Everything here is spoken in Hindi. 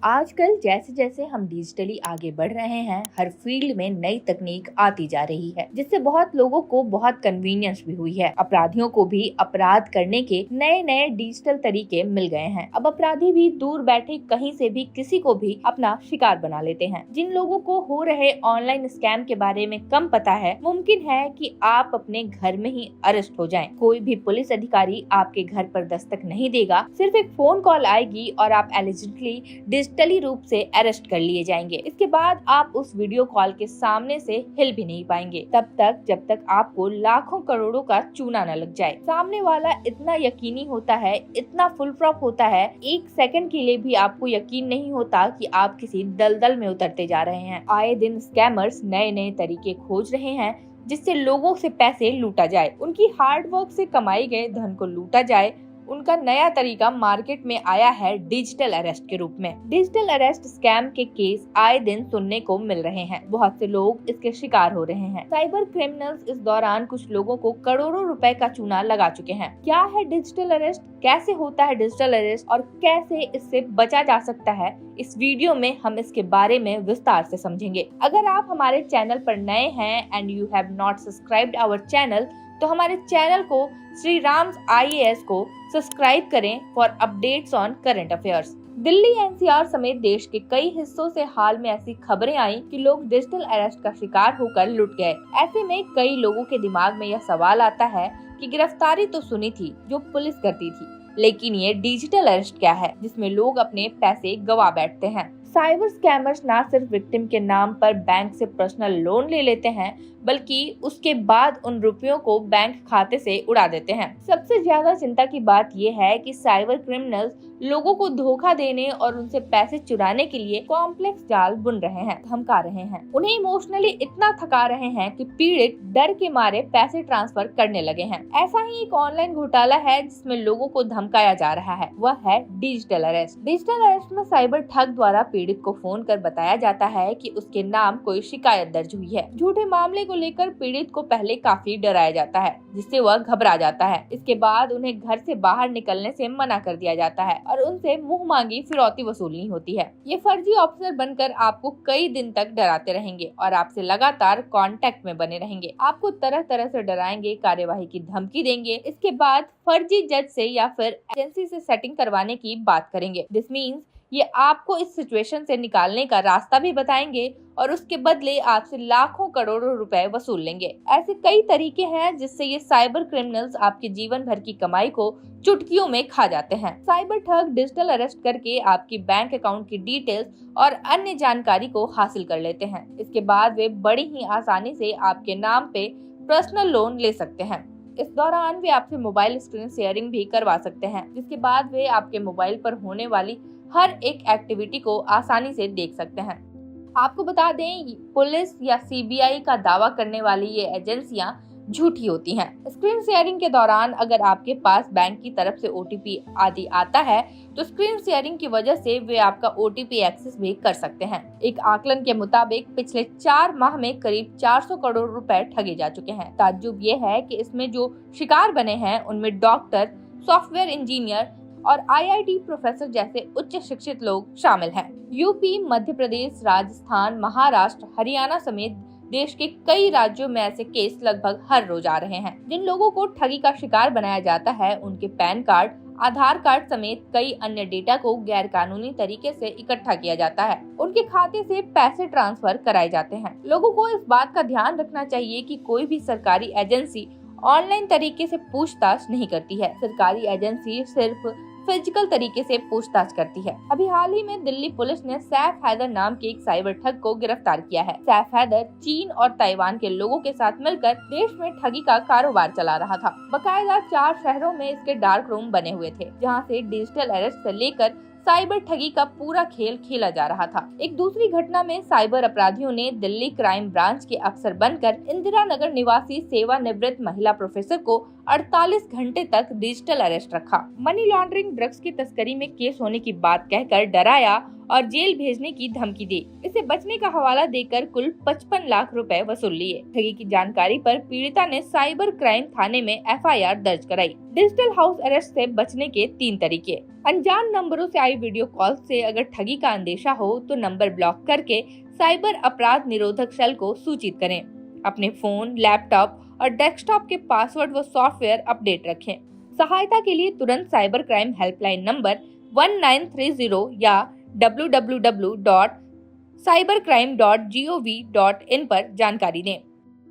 आजकल जैसे जैसे हम डिजिटली आगे बढ़ रहे हैं, हर फील्ड में नई तकनीक आती जा रही है, जिससे बहुत लोगों को बहुत कन्वीनियंस भी हुई है। अपराधियों को भी अपराध करने के नए नए डिजिटल तरीके मिल गए हैं। अब अपराधी भी दूर बैठे कहीं से भी किसी को भी अपना शिकार बना लेते हैं। जिन लोगों को हो रहे ऑनलाइन स्कैम के बारे में कम पता है, मुमकिन है कि आप अपने घर में ही अरेस्ट हो जाएं। कोई भी पुलिस अधिकारी आपके घर पर दस्तक नहीं देगा, सिर्फ एक फोन कॉल आएगी और आप एलिजिबली डिजिटली रूप से अरेस्ट कर लिए जाएंगे। इसके बाद आप उस वीडियो कॉल के सामने से हिल भी नहीं पाएंगे, तब तक जब तक आपको लाखों करोड़ों का चूना न लग जाए। सामने वाला इतना यकीनी होता है, इतना फुल प्रॉफ होता है, एक सेकंड के लिए भी आपको यकीन नहीं होता कि आप किसी दलदल में उतरते जा रहे हैं। आए दिन स्कैमर्स नए नए तरीके खोज रहे हैं जिससे लोगों से पैसे लूटा जाए, उनकी हार्ड वर्क से कमाई गए धन को लूटा जाए। उनका नया तरीका मार्केट में आया है डिजिटल अरेस्ट के रूप में। डिजिटल अरेस्ट स्कैम के केस आए दिन सुनने को मिल रहे हैं। बहुत से लोग इसके शिकार हो रहे हैं। साइबर क्रिमिनल्स इस दौरान कुछ लोगों को करोड़ों रुपए का चूना लगा चुके हैं। क्या है डिजिटल अरेस्ट, कैसे होता है डिजिटल अरेस्ट और कैसे इससे बचा जा सकता है, इस वीडियो में हम इसके बारे में विस्तार से समझेंगे। अगर आप हमारे चैनल पर नए हैं and you have not subscribed our channel, तो हमारे चैनल को श्री राम्स IAS को सब्सक्राइब करें for updates on current affairs. Delhi NCR समेत देश के कई हिस्सों से हाल में ऐसी खबरें आई कि लोग डिजिटल अरेस्ट का शिकार होकर लुट गए। ऐसे में कई लोगों के दिमाग में यह सवाल आता है कि गिरफ्तारी तो सुनी थी जो पुलिस करती थी, लेकिन ये डिजिटल अरेस्ट क्या है जिसमें लोग अपने पैसे गवा बैठते हैं। साइबर स्कैमर्स न सिर्फ विक्टिम के नाम पर बैंक से पर्सनल लोन ले लेते हैं, बल्कि उसके बाद उन रुपयों को बैंक खाते से उड़ा देते हैं। सबसे ज्यादा चिंता की बात यह है कि साइबर क्रिमिनल्स लोगों को धोखा देने और उनसे पैसे चुराने के लिए कॉम्प्लेक्स जाल बुन रहे हैं, धमका रहे हैं, उन्हें इमोशनली इतना थका रहे हैं कि पीड़ित डर के मारे पैसे ट्रांसफर करने लगे हैं। ऐसा ही एक ऑनलाइन घोटाला है जिसमें लोगों को धमकाया जा रहा है, वह है डिजिटल अरेस्ट। डिजिटल अरेस्ट में साइबर ठग द्वारा पीड़ित को फोन कर बताया जाता है कि उसके नाम कोई शिकायत दर्ज हुई है। झूठे मामले को लेकर पीड़ित को पहले काफी डराया जाता है, जिससे वह घबरा जाता है। इसके बाद उन्हें घर से बाहर निकलने से मना कर दिया जाता है और उनसे मुंह मांगी फिरौती वसूलनी होती है। ये फर्जी ऑफिसर बनकर आपको कई दिन तक डराते रहेंगे और आपसे लगातार कांटेक्ट में बने रहेंगे। आपको तरह तरह से डराएंगे, कार्यवाही की धमकी देंगे। इसके बाद फर्जी जज से या फिर एजेंसी से सेटिंग करवाने की बात करेंगे। दिस मीन्स ये आपको इस सिचुएशन से निकालने का रास्ता भी बताएंगे और उसके बदले आपसे लाखों करोड़ों रुपए वसूल लेंगे। ऐसे कई तरीके हैं जिससे ये साइबर क्रिमिनल्स आपके जीवन भर की कमाई को चुटकियों में खा जाते हैं। साइबर ठग डिजिटल अरेस्ट करके आपकी बैंक अकाउंट की डिटेल्स और अन्य जानकारी को हासिल कर लेते हैं। इसके बाद वे बड़ी ही आसानी से आपके नाम पे पर्सनल लोन ले सकते हैं। इस दौरान वे आपसे मोबाइल स्क्रीन शेयरिंग भी करवा सकते हैं, जिसके बाद वे आपके मोबाइल पर होने वाली हर एक एक्टिविटी को आसानी से देख सकते हैं। आपको बता दें, पुलिस या CBI का दावा करने वाली ये एजेंसियां झूठी होती हैं। स्क्रीन शेयरिंग के दौरान अगर आपके पास बैंक की तरफ से OTP आदि आता है, तो स्क्रीन शेयरिंग की वजह से वे आपका OTP एक्सेस भी कर सकते हैं। एक आकलन के मुताबिक पिछले 4 माह में करीब 400 करोड़ रुपए ठगे जा चुके हैं। ताज्जुब ये है कि इसमें जो शिकार बने हैं उनमें डॉक्टर, सॉफ्टवेयर इंजीनियर और IIT प्रोफेसर जैसे उच्च शिक्षित लोग शामिल हैं। यूपी, मध्य प्रदेश, राजस्थान, महाराष्ट्र, हरियाणा समेत देश के कई राज्यों में ऐसे केस लगभग हर रोज आ रहे हैं। जिन लोगों को ठगी का शिकार बनाया जाता है, उनके पैन कार्ड, आधार कार्ड समेत कई अन्य डेटा को गैर कानूनी तरीके से इकट्ठा किया जाता है। उनके खाते से पैसे ट्रांसफर कराए जाते हैं। लोगों को इस बात का ध्यान रखना चाहिए कि कोई भी सरकारी एजेंसी ऑनलाइन तरीके से पूछताछ नहीं करती है। सरकारी एजेंसी सिर्फ फिजिकल तरीके से पूछताछ करती है। अभी हाल ही में दिल्ली पुलिस ने सैफ हैदर नाम के एक साइबर ठग को गिरफ्तार किया है। सैफ हैदर चीन और ताइवान के लोगों के साथ मिलकर देश में ठगी का कारोबार चला रहा था। बकायदा 4 शहरों में इसके डार्क रूम बने हुए थे, जहां से डिजिटल अरेस्ट से लेकर साइबर ठगी का पूरा खेल खेला जा रहा था। एक दूसरी घटना में साइबर अपराधियों ने दिल्ली क्राइम ब्रांच के अफसर बनकर इंदिरा नगर निवासी सेवानिवृत्त महिला प्रोफेसर को 48 घंटे तक डिजिटल अरेस्ट रखा। मनी लॉन्ड्रिंग, ड्रग्स की तस्करी में केस होने की बात कहकर डराया और जेल भेजने की धमकी दी। इसे बचने का हवाला देकर कुल 55 लाख रुपए वसूल लिए। ठगी की जानकारी पर पीड़िता ने साइबर क्राइम थाने में FIR दर्ज कराई। डिजिटल हाउस अरेस्ट से बचने के 3 तरीके। अनजान नंबरों से आई वीडियो कॉल से अगर ठगी का अंदेशा हो तो नंबर ब्लॉक करके साइबर अपराध निरोधक सेल को सूचित करें। अपने फोन, लैपटॉप और डेस्कटॉप के पासवर्ड व सॉफ्टवेयर अपडेट रखें। सहायता के लिए तुरंत साइबर क्राइम हेल्पलाइन नंबर 1930 या www.cybercrime.gov.in पर जानकारी दें।